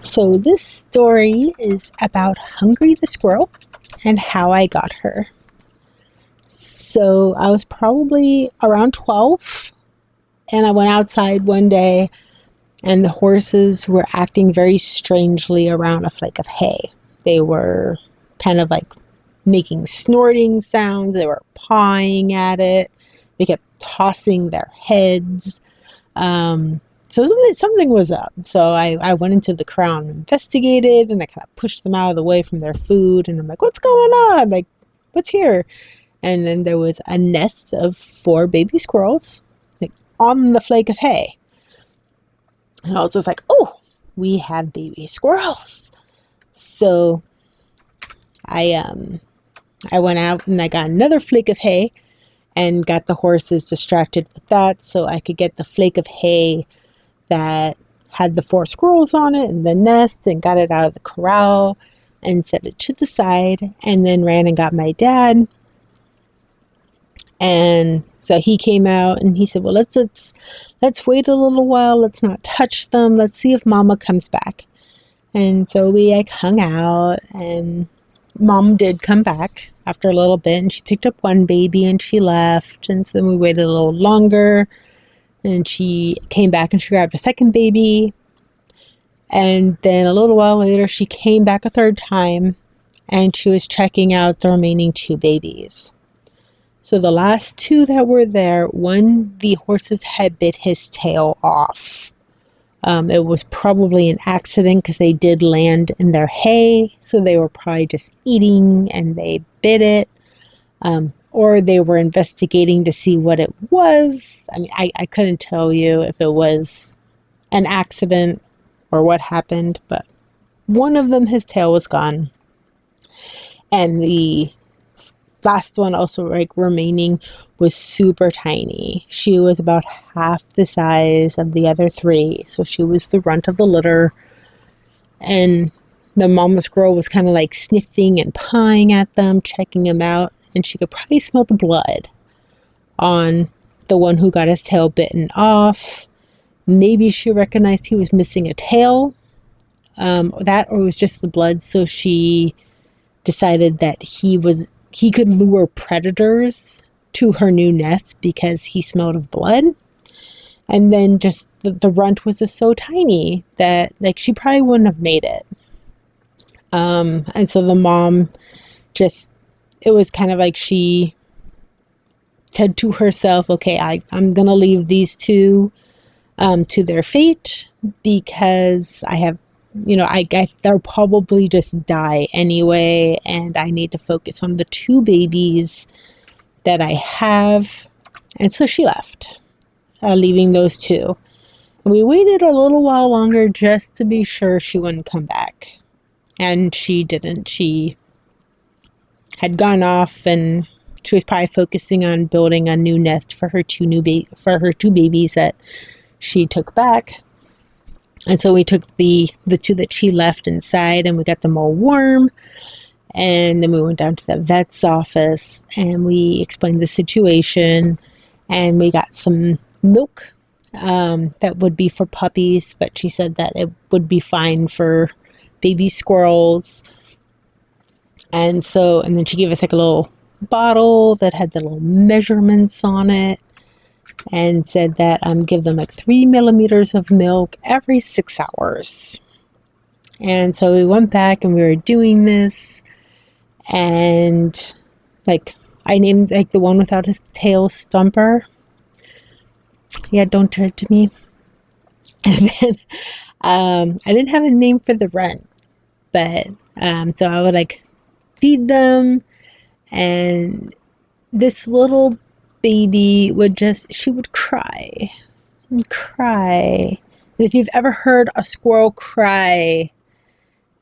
So this story is about Hungry the Squirrel and how I got her. So I was probably around 12 and I went outside one day and the horses were acting very strangely around a flake of hay. They were kind of like making snorting sounds. They were pawing at it. They kept tossing their heads. So something was up. So I went into the corral and investigated, and I kind of pushed them out of the way from their food. And I'm like, what's going on? Like, what's here? And then there was a nest of 4 baby squirrels, like, on the flake of hay. And I was just like, oh, we have baby squirrels. So I went out and I got another flake of hay and got the horses distracted with that so I could get the flake of hay that had the 4 squirrels on it and the nest, and got it out of the corral and set it to the side, and then ran and got my dad. And so he came out and he said, well, let's wait a little while. Let's not touch them. Let's see if Mama comes back. And so we hung out, and Mom did come back after a little bit, and she picked up one baby and she left. And so then we waited a little longer, and she came back and she grabbed a second baby. And then a little while later, she came back a third time and she was checking out the remaining 2 babies. So the last 2 that were there, one, the horse's head bit his tail off. It was probably an accident because they did land in their hay. So they were probably just eating and they bit it. Or they were investigating to see what it was. I mean, I couldn't tell you if it was an accident or what happened, but one of them, his tail was gone. And the last one, also like remaining, was super tiny. She was about half the size of the other 3, so she was the runt of the litter. And the mama squirrel was kind of like sniffing and pawing at them, checking them out, and she could probably smell the blood on the one who got his tail bitten off. Maybe she recognized he was missing a tail, that or it was just the blood, so she decided that he could lure predators to her new nest because he smelled of blood. And then just the runt was just so tiny that like she probably wouldn't have made it. And so the mom it was kind of like she said to herself, okay, I'm going to leave these 2 to their fate because I have, they'll probably just die anyway, and I need to focus on the 2 babies that I have. And so she left, leaving those 2. And we waited a little while longer just to be sure she wouldn't come back. And she didn't. She had gone off, and she was probably focusing on building a new nest for her 2 babies that she took back. And so we took the 2 that she left inside, and we got them all warm. And then we went down to the vet's office and we explained the situation, and we got some milk that would be for puppies, but she said that it would be fine for baby squirrels. And then she gave us like a little bottle that had the little measurements on it, and said that give them like 3 millimeters of milk every 6 hours. And so we went back and we were doing this, and like I named like the one without his tail Stumper. Yeah, don't judge me. And then I didn't have a name for the runt, but so I would like feed them, and this little baby she would cry and cry. And if you've ever heard a squirrel cry,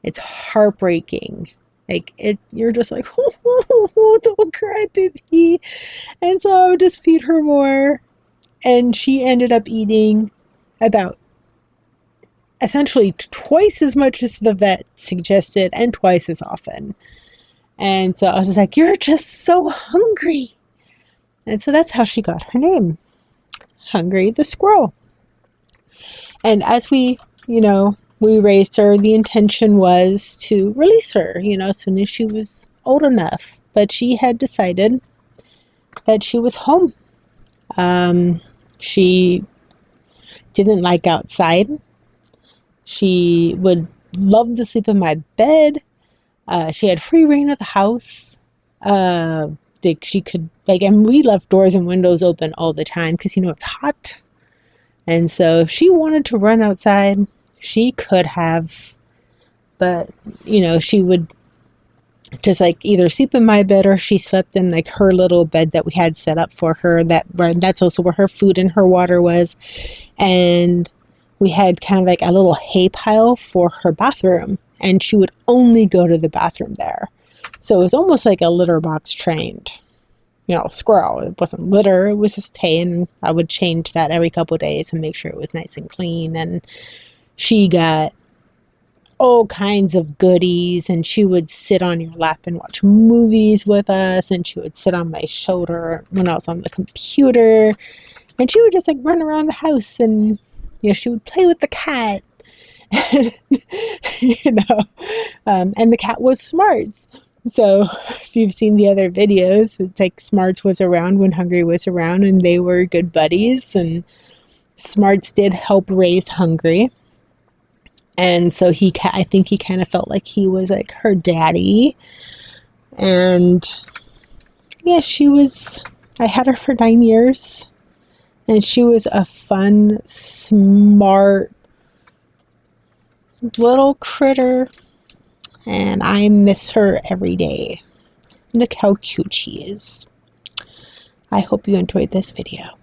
it's heartbreaking. Like you're just like, oh, don't cry, baby. And so I would just feed her more, and she ended up eating about essentially twice as much as the vet suggested, and twice as often. And so I was just like, you're just so hungry. And so that's how she got her name, Hungry the Squirrel. And as we, we raised her, the intention was to release her, as soon as she was old enough. But she had decided that she was home. She didn't like outside. She would love to sleep in my bed. She had free reign of the house. She could, and we left doors and windows open all the time because, it's hot. And so if she wanted to run outside, she could have. But, she would just either sleep in my bed or she slept in her little bed that we had set up for her. That's also where her food and her water was. And we had kind of a little hay pile for her bathroom, and she would only go to the bathroom there. So it was almost like a litter box trained, squirrel. It wasn't litter, it was just hay, and I would change that every couple of days and make sure it was nice and clean. And she got all kinds of goodies, and she would sit on your lap and watch movies with us, and she would sit on my shoulder when I was on the computer, and she would just run around the house, and she would play with the cat. And the cat was Smarts. So if you've seen the other videos, it's Smarts was around when Hungry was around, and they were good buddies, and Smarts did help raise Hungry. And so I think he kind of felt like he was her daddy. And yeah, I had her for 9 years, and she was a fun, smart little critter, and I miss her every day. Look how cute she is. I hope you enjoyed this video.